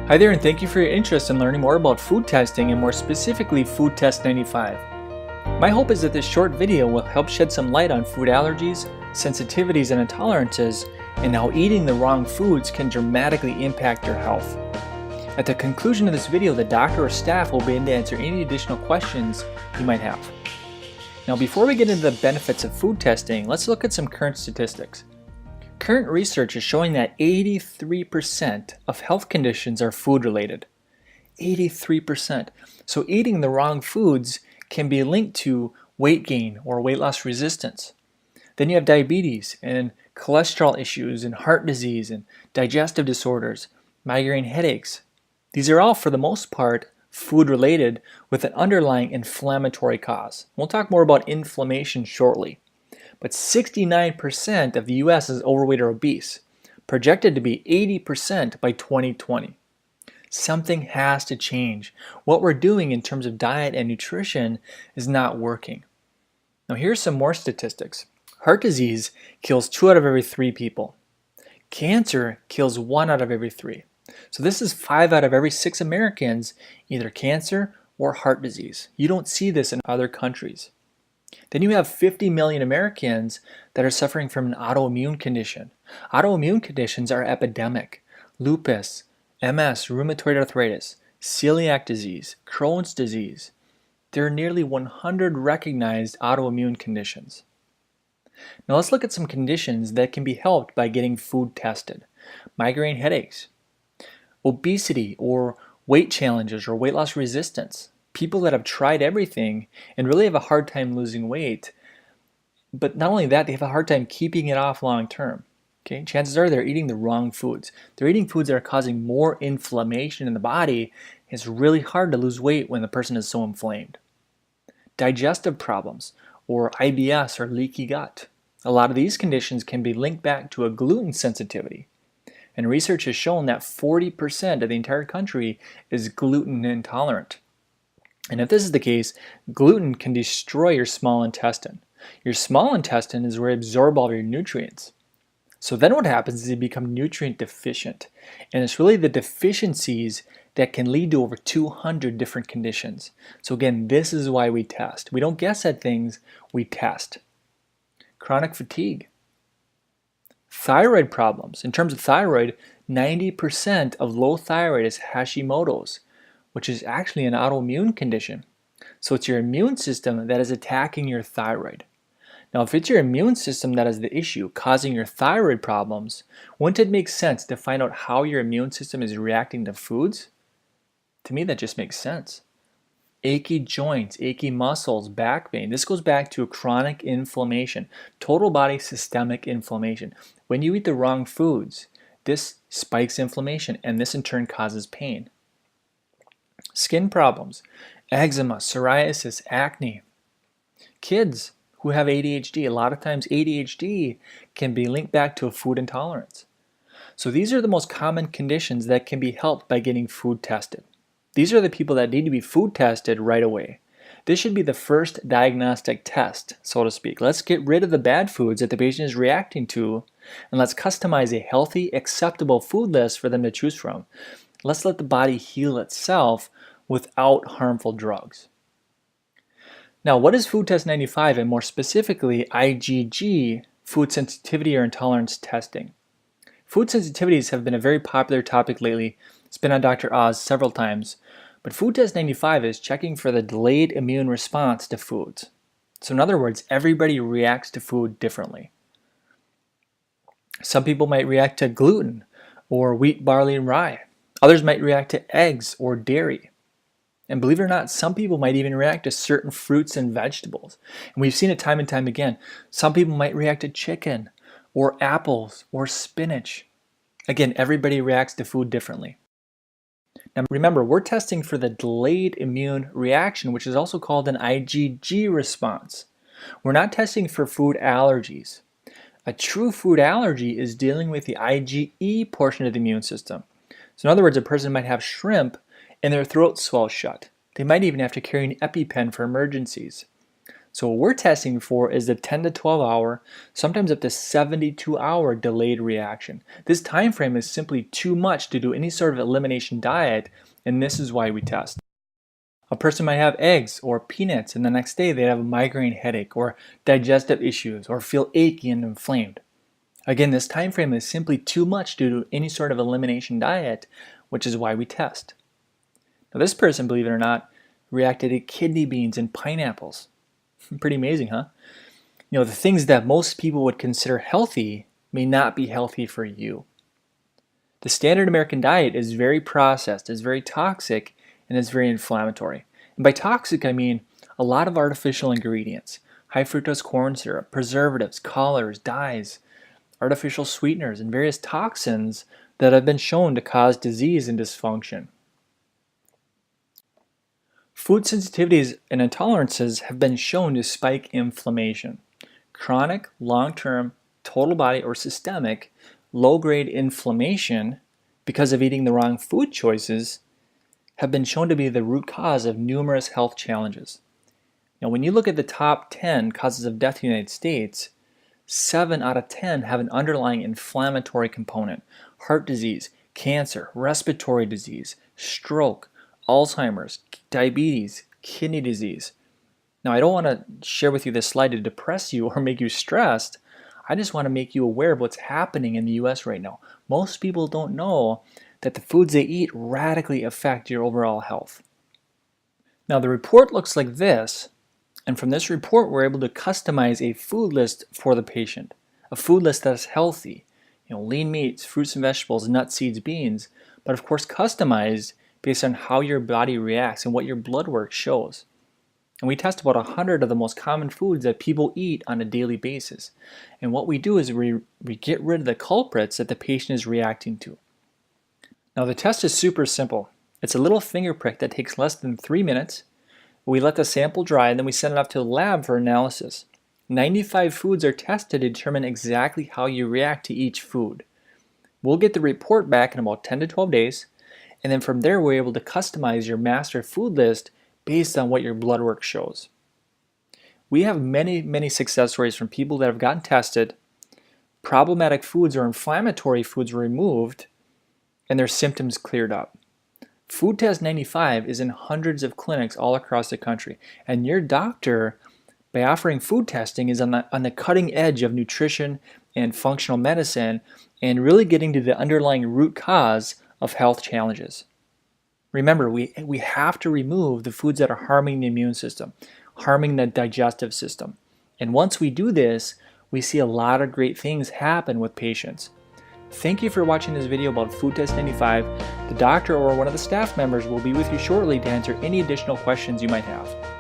Hi there, and thank you for your interest in learning more about food testing and more specifically Food Test 95. My hope is that this short video will help shed some light on food allergies, sensitivities, and intolerances, and how eating the wrong foods can dramatically impact your health. At the conclusion of this video, the doctor or staff will be able to answer any additional questions you might have. Now, before we get into the benefits of food testing, let's look at some current statistics. Current research is showing that 83% of health conditions are food-related. 83%. So eating the wrong foods can be linked to weight gain or weight loss resistance. Then you have diabetes and cholesterol issues and heart disease and digestive disorders, migraine headaches. These are all, for the most part, food-related with an underlying inflammatory cause. We'll talk more about inflammation shortly. But 69% of the US is overweight or obese, projected to be 80% by 2020. Something has to change. What we're doing in terms of diet and nutrition is not working. Now here's some more statistics. Heart disease kills 2 out of every 3 people. Cancer kills 1 out of every 3. So this is 5 out of every 6 Americans, either cancer or heart disease. You don't see this in other countries. Then you have 50 million Americans that are suffering from an autoimmune condition. Autoimmune conditions are epidemic. Lupus, MS, rheumatoid arthritis, celiac disease, Crohn's disease. There are nearly 100 recognized autoimmune conditions. Now let's look at some conditions that can be helped by getting food tested. Migraine headaches, obesity or weight challenges or weight loss resistance. People that have tried everything and really have a hard time losing weight, but not only that, they have a hard time keeping it off long term. Okay, chances are they're eating the wrong foods. They're eating foods that are causing more inflammation in the body. It's really hard to lose weight when the person is so inflamed. Digestive problems, or IBS, or leaky gut. A lot of these conditions can be linked back to a gluten sensitivity. And research has shown that 40% of the entire country is gluten intolerant. And if this is the case, gluten can destroy your small intestine. Your small intestine is where you absorb all of your nutrients. So then what happens is you become nutrient deficient. And it's really the deficiencies that can lead to over 200 different conditions. So again, this is why we test. We don't guess at things, we test. Chronic fatigue. Thyroid problems. In terms of thyroid, 90% of low thyroid is Hashimoto's, which is actually an autoimmune condition. So it's your immune system that is attacking your thyroid. Now, if it's your immune system that is the issue, causing your thyroid problems, wouldn't it make sense to find out how your immune system is reacting to foods? To me, that just makes sense. Achy joints, achy muscles, back pain. This goes back to chronic inflammation, total body systemic inflammation. When you eat the wrong foods, this spikes inflammation, and this in turn causes pain. Skin problems, eczema, psoriasis, acne. Kids who have ADHD, a lot of times ADHD can be linked back to a food intolerance. So these are the most common conditions that can be helped by getting food tested. These are the people that need to be food tested right away. This should be the first diagnostic test, so to speak. Let's get rid of the bad foods that the patient is reacting to, and let's customize a healthy, acceptable food list for them to choose from. Let's let the body heal itself without harmful drugs. Now, what is Food Test 95 and more specifically IgG, food sensitivity or intolerance testing? Food sensitivities have been a very popular topic lately. It's been on Dr. Oz several times. But Food Test 95 is checking for the delayed immune response to foods. So in other words, everybody reacts to food differently. Some people might react to gluten or wheat, barley, and rye. Others might react to eggs or dairy. And believe it or not, some people might even react to certain fruits and vegetables. And we've seen it time and time again. Some people might react to chicken or apples or spinach. Again, everybody reacts to food differently. Now remember, we're testing for the delayed immune reaction, which is also called an IgG response. We're not testing for food allergies. A true food allergy is dealing with the IgE portion of the immune system. So in other words, a person might have shrimp and their throat swells shut. They might even have to carry an EpiPen for emergencies. So what we're testing for is the 10 to 12 hour, sometimes up to 72-hour delayed reaction. This time frame is simply too much to do any sort of elimination diet, and this is why we test. A person might have eggs or peanuts, and the next day they have a migraine headache or digestive issues or feel achy and inflamed. Again, this time frame is simply too much due to any sort of elimination diet, which is why we test. Now this person, believe it or not, reacted to kidney beans and pineapples. Pretty amazing, huh? You know, the things that most people would consider healthy may not be healthy for you. The standard American diet is very processed, is very toxic, and is very inflammatory. And by toxic, I mean a lot of artificial ingredients, high fructose corn syrup, preservatives, colors, dyes, artificial sweeteners, and various toxins that have been shown to cause disease and dysfunction. Food sensitivities and intolerances have been shown to spike inflammation. Chronic, long-term, total body or systemic, low-grade inflammation because of eating the wrong food choices have been shown to be the root cause of numerous health challenges. Now, when you look at the top 10 causes of death in the United States, 7 out of 10 have an underlying inflammatory component: heart disease, cancer, respiratory disease, stroke, Alzheimer's, diabetes, kidney disease. Now, I don't want to share with you this slide to depress you or make you stressed. I just want to make you aware of what's happening in the US right now. Most people don't know that the foods they eat radically affect your overall health. Now, the report looks like this, and from this report, we're able to customize a food list for the patient. A food list that is healthy, lean meats, fruits and vegetables, nuts, seeds, beans, but of course customized based on how your body reacts and what your blood work shows. And we test about 100 of the most common foods that people eat on a daily basis. And what we do is we get rid of the culprits that the patient is reacting to. Now, the test is super simple. It's a little finger prick that takes less than 3 minutes. We let the sample dry, and then we send it off to the lab for analysis. 95 foods are tested to determine exactly how you react to each food. We'll get the report back in about 10 to 12 days, and then from there we're able to customize your master food list based on what your blood work shows. We have many success stories from people that have gotten tested, problematic foods or inflammatory foods were removed, and their symptoms cleared up. Food Test 95 is in hundreds of clinics all across the country, and your doctor, by offering food testing, is on the cutting edge of nutrition and functional medicine and really getting to the underlying root cause of health challenges. Remember, we have to remove the foods that are harming the immune system, harming the digestive system. And once we do this, we see a lot of great things happen with patients. Thank you for watching this video about Food Test 95. The doctor or one of the staff members will be with you shortly to answer any additional questions you might have.